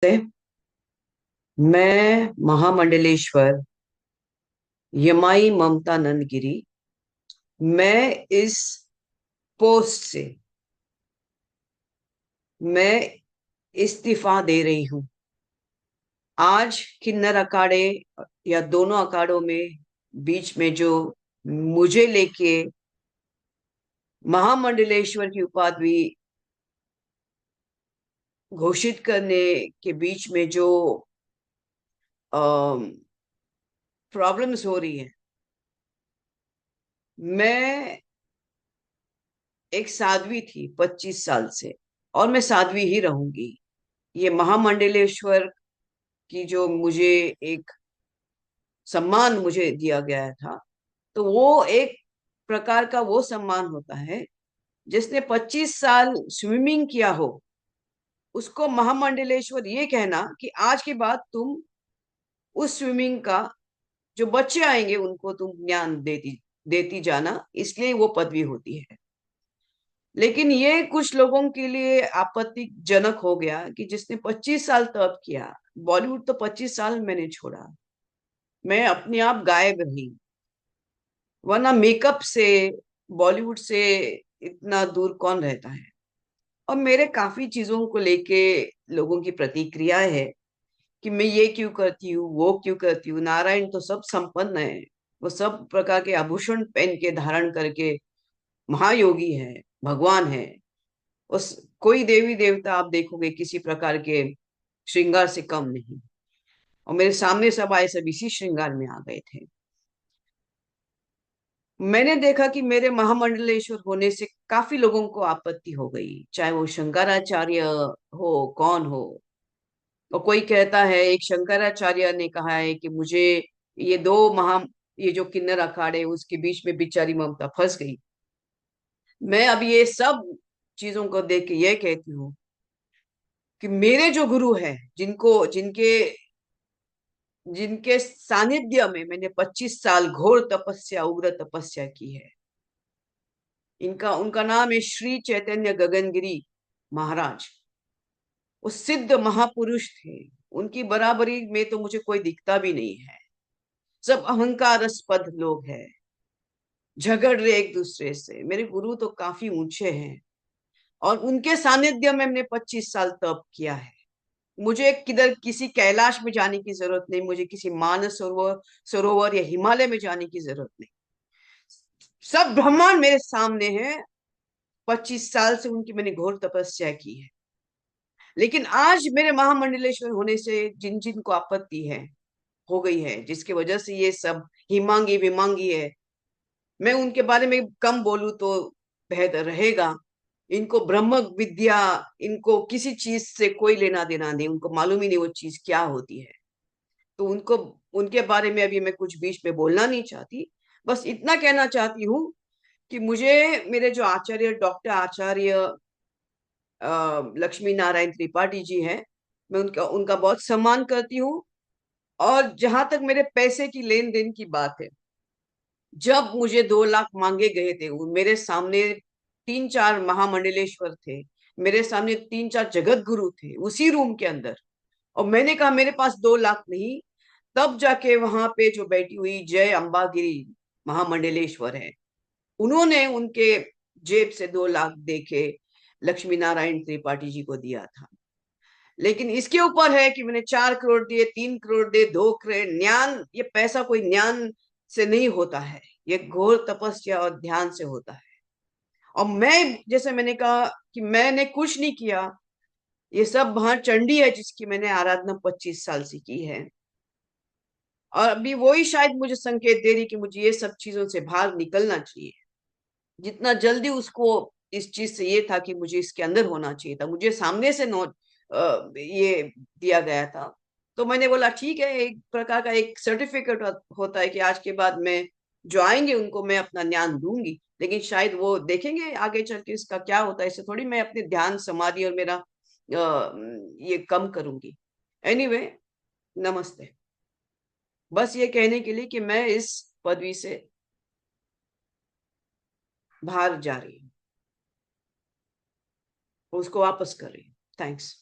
मैं महामंडलेश्वर यमाई ममता नंदगिरी। मैं इस पोस्ट से मैं इस्तीफा दे रही हूं। आज किन्नर अखाड़े या दोनों अखाड़ों में बीच में जो मुझे लेके महामंडलेश्वर की उपाधि घोषित करने के बीच में जो प्रॉब्लम्स हो रही है। मैं एक साध्वी थी 25 साल से, और मैं साध्वी ही रहूंगी। ये महामंडलेश्वर की जो मुझे एक सम्मान मुझे दिया गया था, तो वो एक प्रकार का वो सम्मान होता है। जिसने 25 साल स्विमिंग किया हो, उसको महामंडलेश्वर ये कहना कि आज के बाद तुम उस स्विमिंग का जो बच्चे आएंगे उनको तुम ज्ञान देती देती जाना, इसलिए वो पदवी होती है। लेकिन ये कुछ लोगों के लिए आपत्तिजनक हो गया कि जिसने 25 साल तप किया। बॉलीवुड तो 25 साल मैंने छोड़ा, मैं अपने आप गायब रही। वरना मेकअप से, बॉलीवुड से इतना दूर कौन रहता है। और मेरे काफी चीजों को लेके लोगों की प्रतिक्रिया है कि मैं ये क्यों करती हूँ, वो क्यों करती हूँ। नारायण तो सब संपन्न है, वो सब प्रकार के आभूषण पहन के धारण करके महायोगी है, भगवान है। उस कोई देवी देवता आप देखोगे किसी प्रकार के श्रृंगार से कम नहीं। और मेरे सामने सब आए, सब इसी श्रृंगार में आ गए थे। मैंने देखा कि मेरे महामंडलेश्वर होने से काफी लोगों को आपत्ति हो गई, चाहे वो शंकराचार्य हो, कौन हो। और कोई कहता है, एक शंकराचार्य ने कहा है कि मुझे ये दो महा ये जो किन्नर अखाड़े उसके बीच में बेचारी ममता फंस गई। मैं अब ये सब चीजों को देख के ये कहती हूँ कि मेरे जो गुरु हैं, जिनको जिनके जिनके सानिध्य में मैंने 25 साल घोर तपस्या, उग्र तपस्या की है, इनका उनका नाम है श्री चैतन्य गगनगिरी महाराज। वो सिद्ध महापुरुष थे। उनकी बराबरी में तो मुझे कोई दिखता भी नहीं है। सब अहंकारास्पद लोग हैं, झगड़ रहे एक दूसरे से। मेरे गुरु तो काफी ऊंचे हैं, और उनके सानिध्य में मैंने 25 साल तप किया है। मुझे किधर किसी कैलाश में जाने की जरूरत नहीं, मुझे किसी मानस सरोवर सरोवर या हिमालय में जाने की जरूरत नहीं। सब ब्रह्मांड मेरे सामने है। 25 साल से उनकी मैंने घोर तपस्या की है। लेकिन आज मेरे महामंडलेश्वर होने से जिन जिन को आपत्ति है, हो गई है, जिसकी वजह से ये सब हिमांगी विमांगी है, मैं उनके बारे में कम बोलूं तो बेहतर रहेगा। इनको ब्रह्म विद्या, इनको किसी चीज से कोई लेना देना नहीं, उनको मालूम ही नहीं वो चीज क्या होती है। तो उनको, उनके बारे में अभी मैं कुछ बीच में बोलना नहीं चाहती। बस इतना कहना चाहती हूँ कि मुझे मेरे जो आचार्य, डॉक्टर आचार्य लक्ष्मी नारायण त्रिपाठी जी हैं, मैं उनका उनका बहुत सम्मान करती हूँ। और जहां तक मेरे पैसे की लेन देन की बात है, जब मुझे 2 लाख मांगे गए थे, मेरे सामने 3 4 महामंडलेश्वर थे, मेरे सामने 3 4 जगत गुरु थे उसी रूम के अंदर। और मैंने कहा मेरे पास 2 लाख नहीं। तब जाके वहां पे जो बैठी हुई जय अंबागिरी महामंडलेश्वर है, उन्होंने उनके जेब से 2 लाख देके लक्ष्मी नारायण त्रिपाठी जी को दिया था। लेकिन इसके ऊपर है कि मैंने 4 करोड़ दिए, 3 करोड़ दिए, 2 करोड़। ज्ञान, ये पैसा कोई ज्ञान से नहीं होता है, ये घोर तपस्या और ध्यान से होता है। और मैं, जैसे मैंने कहा कि मैंने कुछ नहीं किया, ये सब वहां चंडी है जिसकी मैंने आराधना 25 साल से की है। और अभी वही शायद मुझे संकेत दे रही कि मुझे ये सब चीजों से बाहर निकलना चाहिए। जितना जल्दी उसको इस चीज से ये था कि मुझे इसके अंदर होना चाहिए था, मुझे सामने से नोट ये दिया गया था। तो मैंने बोला ठीक है, एक प्रकार का एक सर्टिफिकेट होता है कि आज के बाद मैं जो आएंगे उनको मैं अपना ज्ञान दूंगी। लेकिन शायद वो देखेंगे आगे चल के इसका क्या होता है। इससे थोड़ी मैं अपने ध्यान समाधि और मेरा ये कम करूंगी। एनीवे, नमस्ते। बस ये कहने के लिए कि मैं इस पदवी से बाहर जा रही हूँ, उसको वापस कर रही हूँ। थैंक्स।